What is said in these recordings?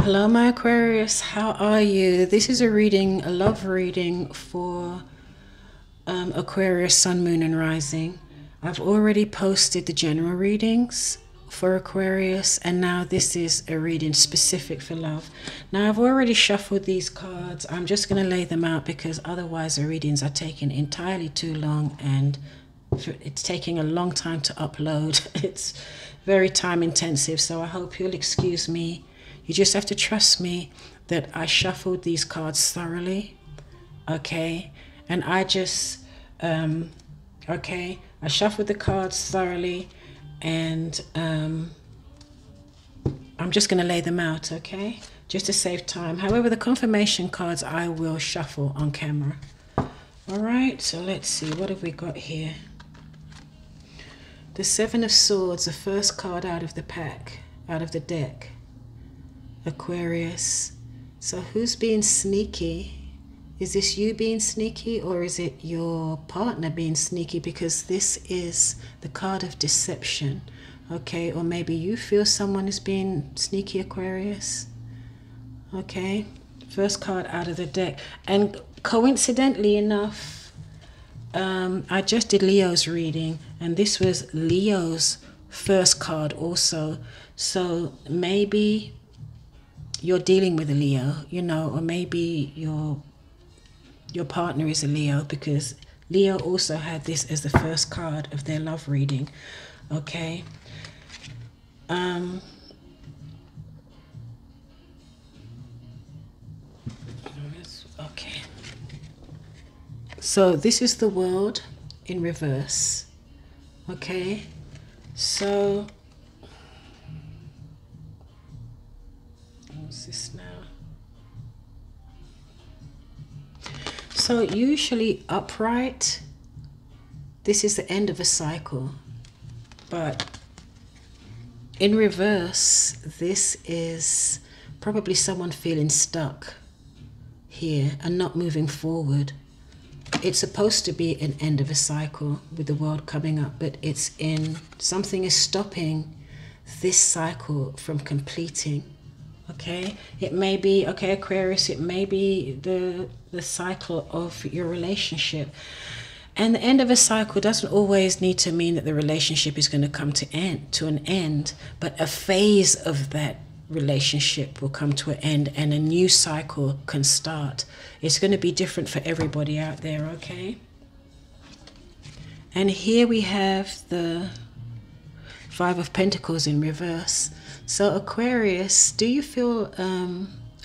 Hello, my Aquarius. How are you? This is a reading, a love reading for Aquarius, Sun, Moon, and Rising. I've already posted the general readings for Aquarius, and now this is a reading specific for love. Now, I've already shuffled these cards. I'm just going to lay them out because otherwise the readings are taking entirely too long and it's taking a long time to upload. It's very time intensive, so I hope you'll excuse me. You just have to trust me that I shuffled these cards thoroughly, okay? And I just, okay, I shuffled the cards thoroughly, and I'm just going to lay them out, okay? Just to save time. However, the confirmation cards I will shuffle on camera. All right, so let's see, what have we got here? The Seven of Swords, the first card out of the pack, out of the deck. Aquarius. So who's being sneaky? Is this you being sneaky, or is it your partner being sneaky? Because this is the card of deception, okay? Or maybe you feel someone is being sneaky, Aquarius. Okay, first card out of the deck. And coincidentally enough, I just did Leo's reading, and this was Leo's first card also. So maybe you're dealing with a Leo, you know, or maybe your partner is a Leo, because Leo also had this as the first card of their love reading, okay? Okay. So this is the World in reverse, okay? So what's this now? So usually upright, this is the end of a cycle, but in reverse, this is probably someone feeling stuck here and not moving forward. It's supposed to be an end of a cycle with the World coming up, but it's in, something is stopping this cycle from completing. Okay, it may be, okay, Aquarius, it may be the cycle of your relationship. And the end of a cycle doesn't always need to mean that the relationship is going to come to an end, but a phase of that relationship will come to an end and a new cycle can start. It's going to be different for everybody out there, okay? And here we have the Five of Pentacles in reverse. So Aquarius, do you feel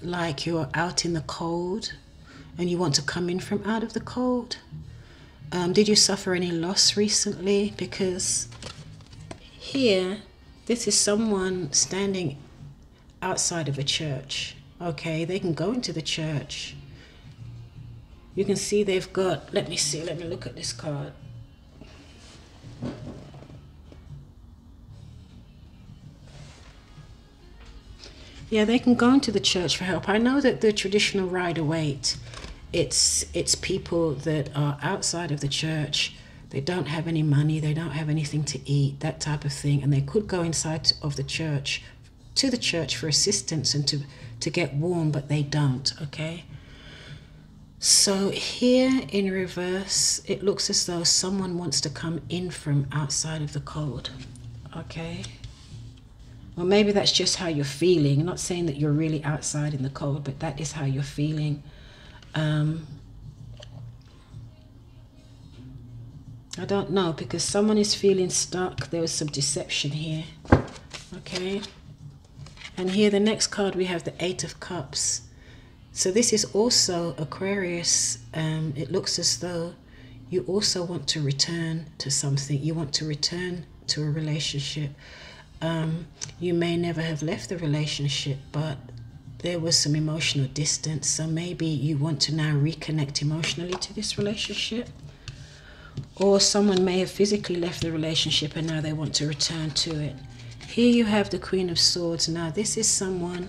like you're out in the cold and you want to come in from out of the cold? Did you suffer any loss recently? Because here, this is someone standing outside of a church, okay? They can go into the church. You can see they've got, let me look at this card. Yeah, they can go into the church for help. I know that the traditional Rider-Waite, it's people that are outside of the church. They don't have any money, they don't have anything to eat, that type of thing. And they could go inside of the church, to the church for assistance and to get warm, but they don't, okay? So here in reverse, it looks as though someone wants to come in from outside of the cold, okay? Well, maybe that's just how you're feeling. I'm not saying that you're really outside in the cold, but that is how you're feeling. I don't know, because someone is feeling stuck. There was some deception here, okay? And here, the next card, we have the Eight of Cups. So this is also Aquarius. It looks as though you also want to return to something. You want to return to a relationship. You may never have left the relationship, but there was some emotional distance. So maybe you want to now reconnect emotionally to this relationship. Or someone may have physically left the relationship and now they want to return to it. Here you have the Queen of Swords. Now this is someone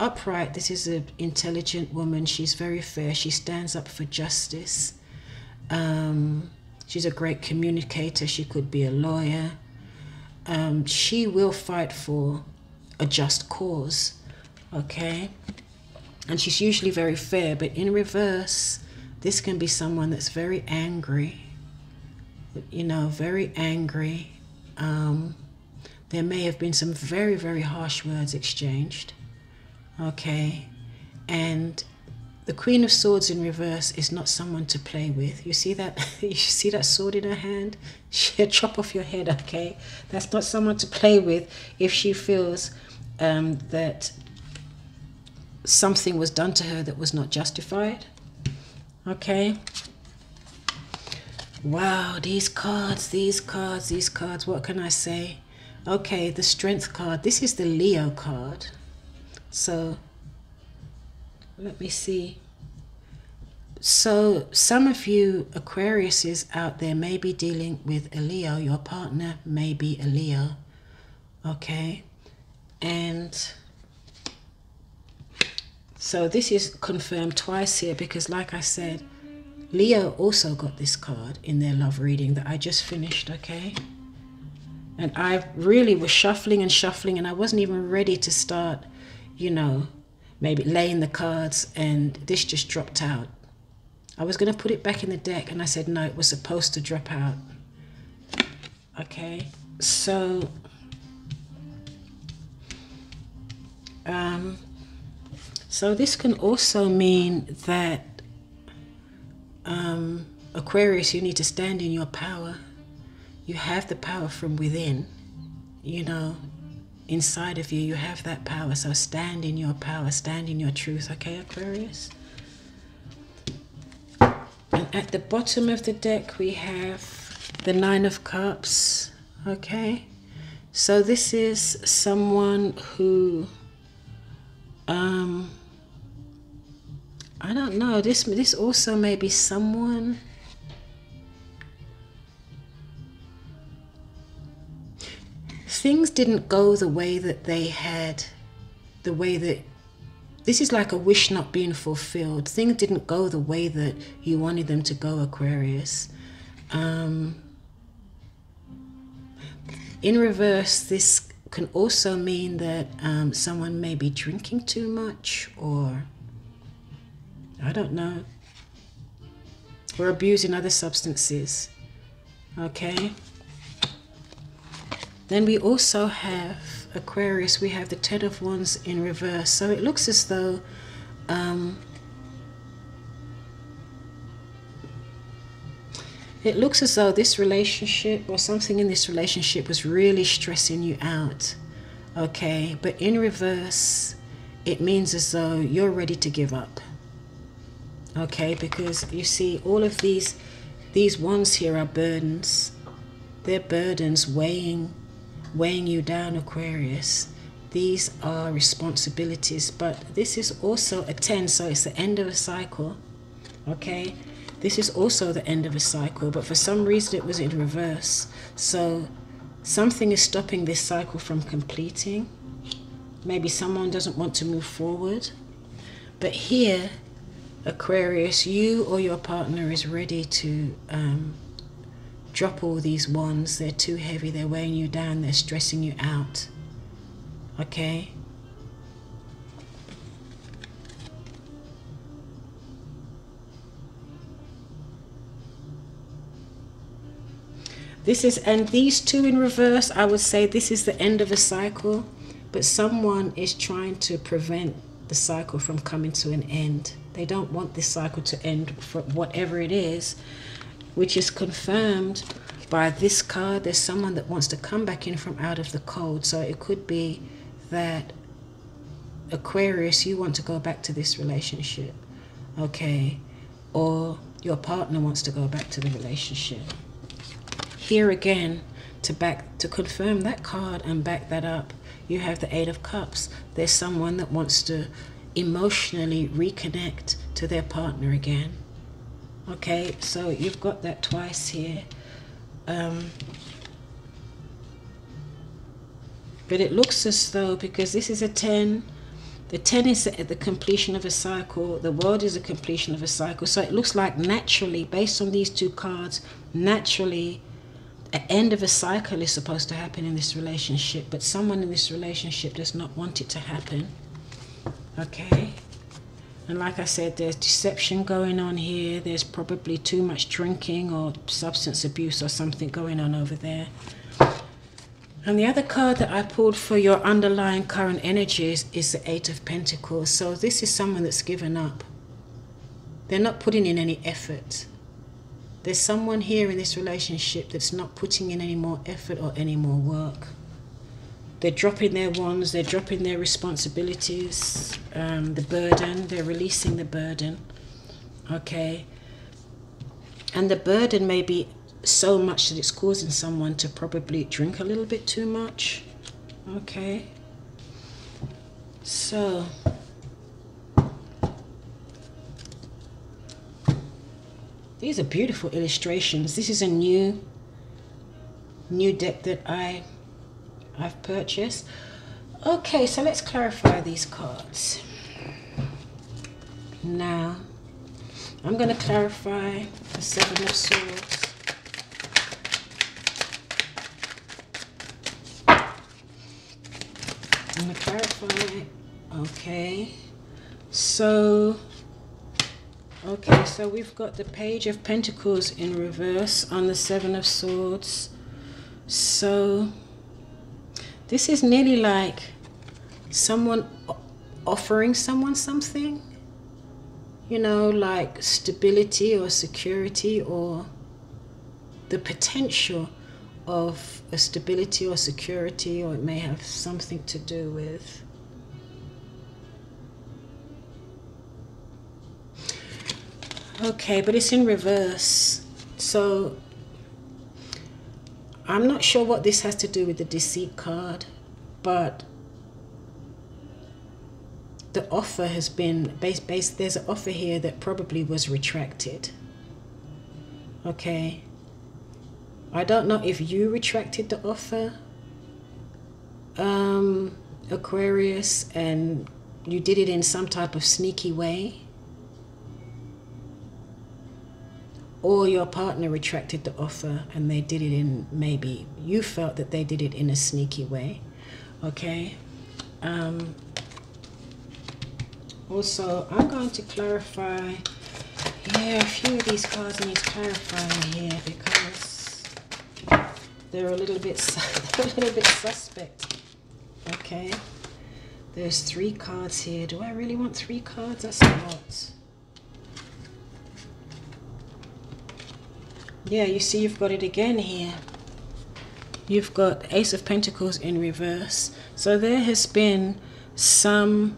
upright. This is an intelligent woman. She's very fair. She stands up for justice. She's a great communicator. She could be a lawyer. She will fight for a just cause. Okay, and she's usually very fair, but in reverse, this can be someone that's very angry, you know, very angry. There may have been some very, very harsh words exchanged. Okay, and the Queen of Swords in reverse is not someone to play with. You see that? You see that sword in her hand? She'll chop off your head, okay? That's not someone to play with if she feels that something was done to her that was not justified. Okay? Wow, these cards, what can I say? Okay, the Strength card. This is the Leo card. So let me see. So some of you Aquariuses out there may be dealing with a Leo. Your partner may be a Leo. Okay. And so this is confirmed twice here because, like I said, Leo also got this card in their love reading that I just finished, okay? And I really was shuffling and I wasn't even ready to start, you know, maybe laying the cards, and this just dropped out. I was going to put it back in the deck and I said, no, it was supposed to drop out. Okay, so so this can also mean that Aquarius, you need to stand in your power. You have the power from within, you know, inside of you, you have that power. So stand in your power, stand in your truth, okay, Aquarius? And at the bottom of the deck, we have the Nine of Cups, okay? So this is someone who, I don't know, this also may be someone, things didn't go the way that they had, the way that, this is like a wish not being fulfilled. Things didn't go the way that you wanted them to go, Aquarius. In reverse, this can also mean that someone may be drinking too much, or I don't know, or abusing other substances, okay? Then we also have, Aquarius, we have the Ten of Wands in reverse. So it looks as though this relationship or something in this relationship was really stressing you out, okay? But in reverse, it means as though you're ready to give up, okay? Because you see, all of these wands here are burdens. They're burdens weighing you down, Aquarius. These are responsibilities, but this is also a 10, so it's the end of a cycle, okay? This is also the end of a cycle, but for some reason it was in reverse. So something is stopping this cycle from completing. Maybe someone doesn't want to move forward. But here, Aquarius, you or your partner is ready to drop all these wands. They're too heavy, they're weighing you down, they're stressing you out, okay? This is, and these two in reverse, I would say this is the end of a cycle, but someone is trying to prevent the cycle from coming to an end. They don't want this cycle to end for whatever it is, which is confirmed by this card. There's someone that wants to come back in from out of the cold. So it could be that, Aquarius, you want to go back to this relationship, okay? Or your partner wants to go back to the relationship. Here again, to confirm that card and back that up, you have the Eight of Cups. There's someone that wants to emotionally reconnect to their partner again. Okay, so you've got that twice here. But it looks as though, because this is a 10, the 10 is at the completion of a cycle, the world is a completion of a cycle. So it looks like naturally, based on these two cards, naturally, an end of a cycle is supposed to happen in this relationship, but someone in this relationship does not want it to happen. Okay. And like I said, there's deception going on here. There's probably too much drinking or substance abuse or something going on over there. And the other card that I pulled for your underlying current energies is the Eight of Pentacles. So this is someone that's given up. They're not putting in any effort. There's someone here in this relationship that's not putting in any more effort or any more work. They're dropping their wands, they're dropping their responsibilities, the burden, they're releasing the burden, okay? And the burden may be so much that it's causing someone to probably drink a little bit too much, okay? So, these are beautiful illustrations. This is a new deck that I've purchased. Okay, so let's clarify these cards. Now, I'm going to clarify the Seven of Swords. I'm going to clarify, okay. So we've got the Page of Pentacles in reverse on the Seven of Swords. So this is nearly like someone offering someone something, you know, like stability or security or the potential of a stability or security, or it may have something to do with okay, but it's in reverse. So I'm not sure what this has to do with the Deceit card, but the offer has been there's an offer here that probably was retracted. Okay. I don't know if you retracted the offer, Aquarius, and you did it in some type of sneaky way, or your partner retracted the offer and they did it in, maybe you felt that they did it in a sneaky way, okay? Also, I'm going to clarify, yeah, a few of these cards need clarifying here because they're a little bit suspect, okay? There's 3 cards here. Do I really want 3 cards? That's a lot. Yeah, you see you've got it again here. You've got Ace of Pentacles in reverse. So there has been some,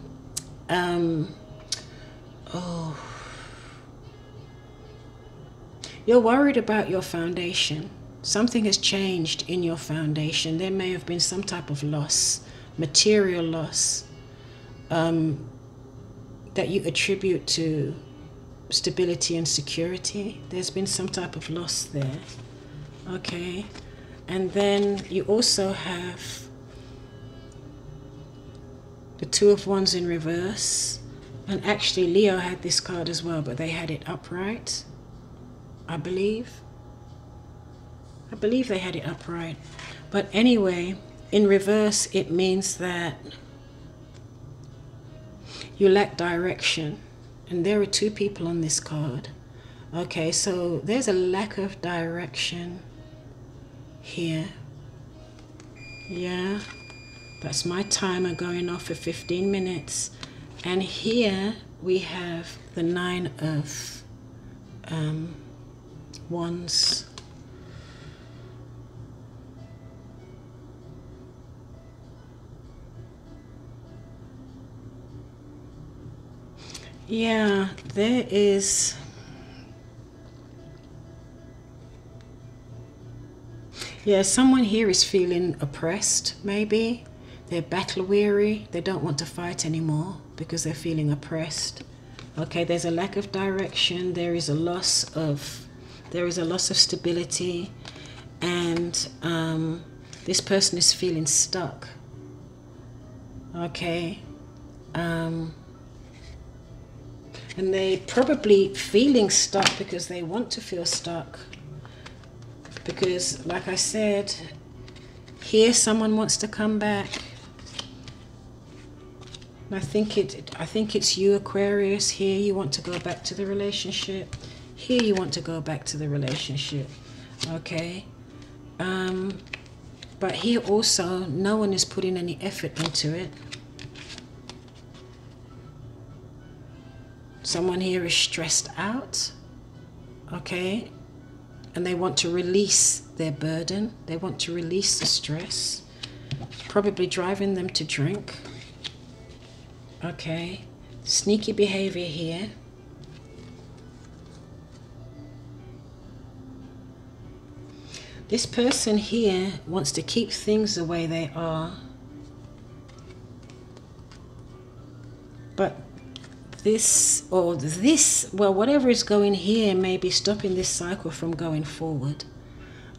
you're worried about your foundation. Something has changed in your foundation. There may have been some type of loss, material loss, that you attribute to stability and security. There's been some type of loss there, okay? And then you also have the Two of Wands in reverse, and actually Leo had this card as well, but they had it upright, I believe they had it upright. But anyway, in reverse, it means that you lack direction. And there are 2 people on this card. Okay, so there's a lack of direction here. Yeah, that's my timer going off for 15 minutes. And here we have the 9 of Wands. Yeah, there is, yeah, someone here is feeling oppressed, maybe. They're battle weary. They don't want to fight anymore because they're feeling oppressed. Okay, there's a lack of direction. There is a loss of stability, and this person is feeling stuck. Okay. And they probably feeling stuck because they want to feel stuck. Because, like I said, here someone wants to come back. I think it's you, Aquarius. Here you want to go back to the relationship. Here you want to go back to the relationship. Okay. But here also, no one is putting any effort into it. Someone here is stressed out. Okay. And they want to release their burden. They want to release the stress. Probably driving them to drink. Okay. Sneaky behavior here. This person here wants to keep things the way they are. But this, or this, well, whatever is going here may be stopping this cycle from going forward.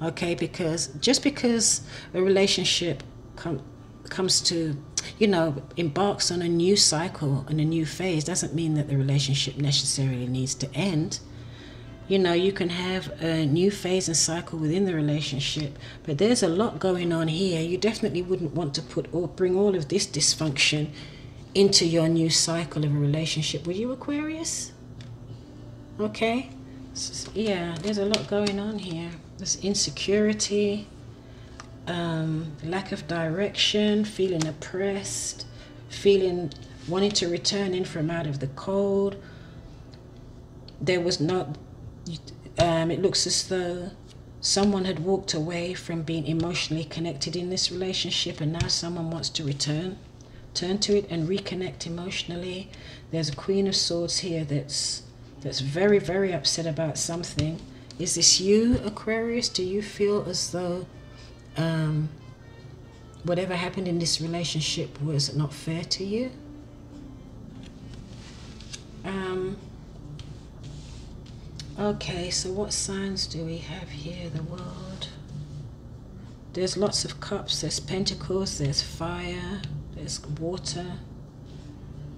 Okay, because just because a relationship comes to, you know, embarks on a new cycle and a new phase doesn't mean that the relationship necessarily needs to end. You know, you can have a new phase and cycle within the relationship, but there's a lot going on here. You definitely wouldn't want to put or bring all of this dysfunction into your new cycle of a relationship. Would you, Aquarius? Okay. Yeah, there's a lot going on here. There's insecurity, lack of direction, feeling oppressed, wanting to return in from out of the cold. There was not... it looks as though someone had walked away from being emotionally connected in this relationship, and now someone wants to turn to it and reconnect emotionally. There's a Queen of Swords here that's very, very upset about something. Is this you, Aquarius? Do you feel as though whatever happened in this relationship was not fair to you? Okay, so what signs do we have here? The World. There's lots of cups. There's pentacles. There's fire. There's water.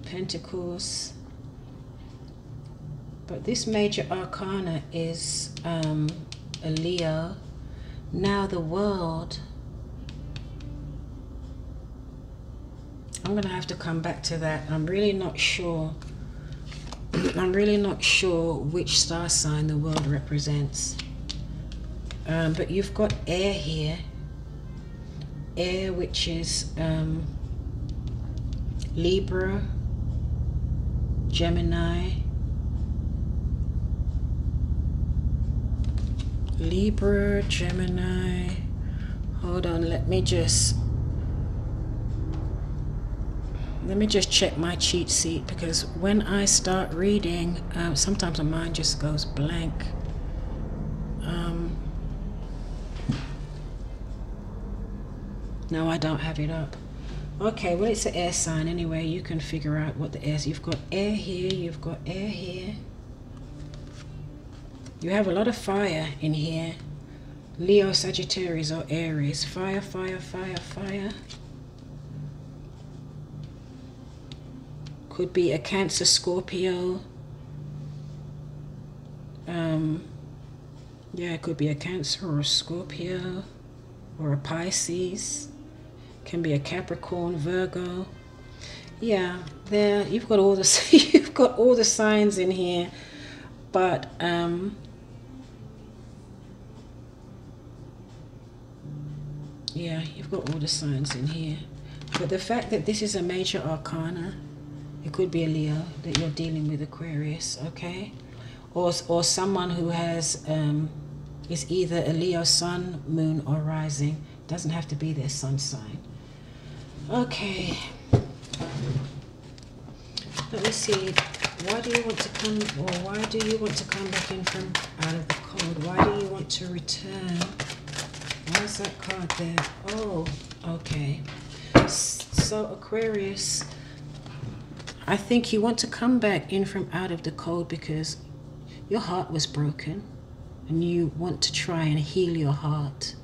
Pentacles. But this major arcana is a Leo. Now the World. I'm going to have to come back to that. I'm really not sure. I'm really not sure which star sign the World represents. But you've got air here. Air, which is Libra, Gemini. Libra, Gemini. Hold on, let me just check my cheat sheet, because when I start reading, sometimes my mind just goes blank. No, I don't have it up. Okay, well, it's an air sign anyway. You can figure out what the air is. You've got air here, you've got air here. You have a lot of fire in here. Leo, Sagittarius, or Aries. Fire, fire, fire, fire. Could be a Cancer, Scorpio. Yeah, it could be a Cancer or a Scorpio or a Pisces. Can be a Capricorn, Virgo. Yeah, there you've got all the you've got all the signs in here, but yeah, you've got all the signs in here. But the fact that this is a major arcana, it could be a Leo that you're dealing with, Aquarius, okay? Or someone who has is either a Leo sun, moon, or rising. Doesn't have to be their sun sign. Okay. Let me see. Why do you want to come, or why do you want to come back in from out of the cold? Why do you want to return? Why is that card there? Oh, okay. So Aquarius, I think you want to come back in from out of the cold because your heart was broken and you want to try and heal your heart.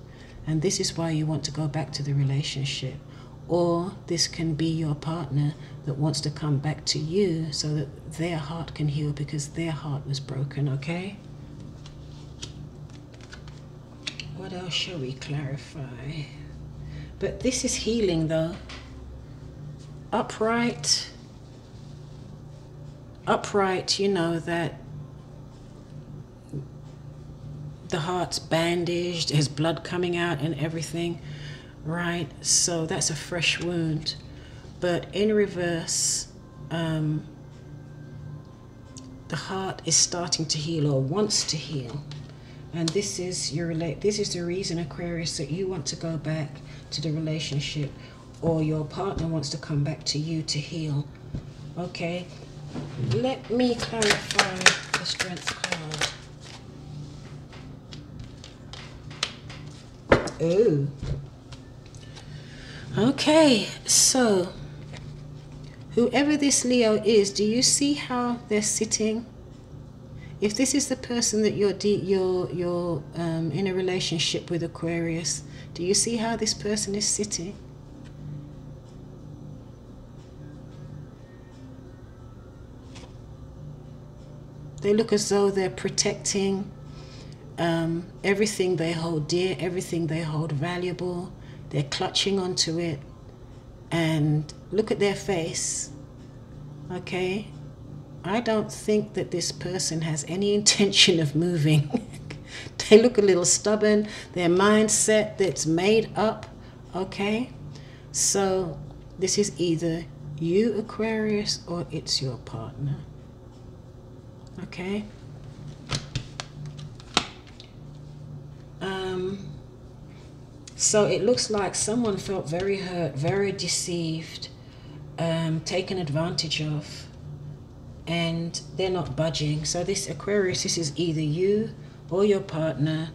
And this is why you want to go back to the relationship. Or this can be your partner that wants to come back to you so that their heart can heal because their heart was broken, okay? What else shall we clarify? But this is healing though. Upright, upright, you know that the heart's bandaged, there's blood coming out and everything, right? So that's a fresh wound. But in reverse, the heart is starting to heal or wants to heal. And this is the reason, Aquarius, that you want to go back to the relationship, or your partner wants to come back to you to heal. Okay, let me clarify the Strength card. Oh, okay, so whoever this Leo is, do you see how they're sitting? If this is the person that you're in a relationship with, Aquarius, do you see how this person is sitting? They look as though they're protecting everything they hold dear, everything they hold valuable. They're clutching onto it. And look at their face, okay? I don't think that this person has any intention of moving. They look a little stubborn. Their mindset that's made up, okay? So this is either you, Aquarius, or it's your partner, okay? So it looks like someone felt very hurt, very deceived, taken advantage of, and they're not budging. So this Aquarius, this is either you or your partner.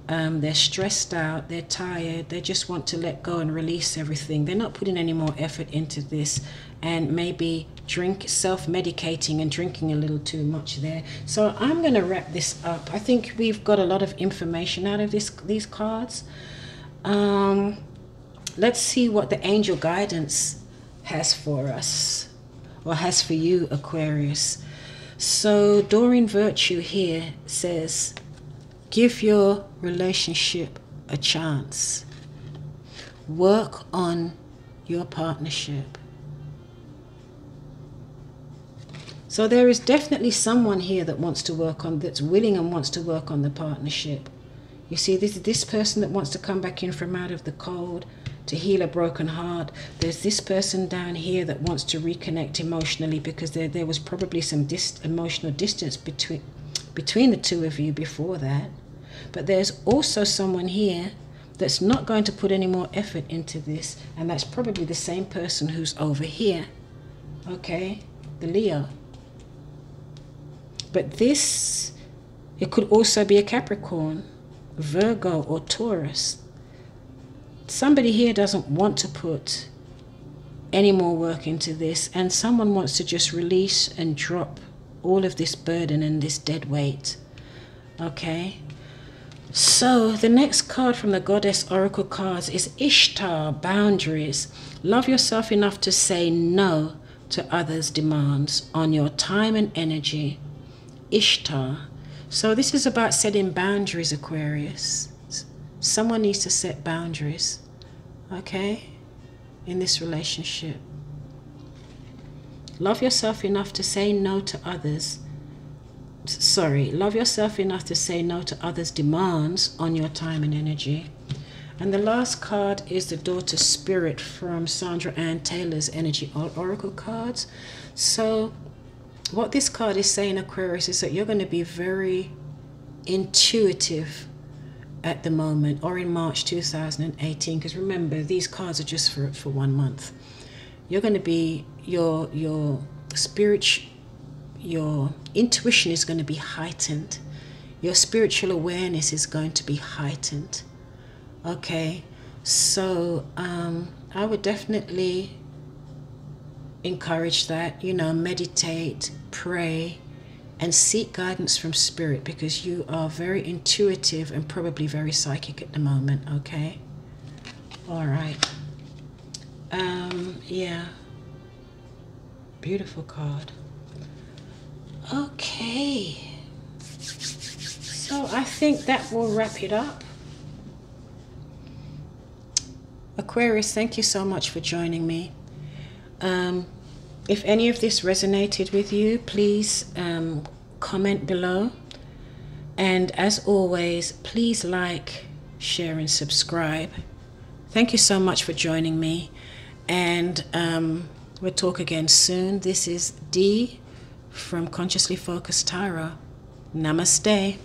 They're stressed out, they're tired, they just want to let go and release everything. They're not putting any more effort into this, and maybe self-medicating and drinking a little too much there. So I'm going to wrap this up. I think we've got a lot of information out of these cards. Let's see what the angel guidance has for us, or has for you, Aquarius. So Doreen Virtue here says, give your relationship a chance. Work on your partnership. So there is definitely someone here that wants to work on, that's willing and wants to work on the partnership. You see, this person that wants to come back in from out of the cold to heal a broken heart. There's this person down here that wants to reconnect emotionally, because there was probably some emotional distance between the two of you before that. But there's also someone here that's not going to put any more effort into this, and that's probably the same person who's over here, okay, the Leo. But this, it could also be a Capricorn, Virgo, or Taurus. Somebody here doesn't want to put any more work into this, and someone wants to just release and drop all of this burden and this dead weight, okay? So the next card from the Goddess Oracle cards is Ishtar, Boundaries. Love yourself enough to say no to others' demands on your time and energy. Ishtar. So this is about setting boundaries, Aquarius. Someone needs to set boundaries, okay, in this relationship. Love yourself enough to say no to others. Love yourself enough to say no to others' demands on your time and energy. And the last card is the Daughter Spirit from Sandra Ann Taylor's Energy Oracle cards. So what this card is saying, Aquarius, is that you're going to be very intuitive at the moment, or in March 2018, because remember, these cards are just for 1 month. You're going to be, your intuition is going to be heightened. Your spiritual awareness is going to be heightened, okay? So I would definitely encourage that, you know, meditate, pray, and seek guidance from Spirit, because you are very intuitive and probably very psychic at the moment, okay? All right. Yeah. Beautiful card. Okay. So I think that will wrap it up. Aquarius, thank you so much for joining me. If any of this resonated with you, please comment below. And as always, please like, share, and subscribe. Thank you so much for joining me. And we'll talk again soon. This is Dee from Consciously Focused Tarot. Namaste.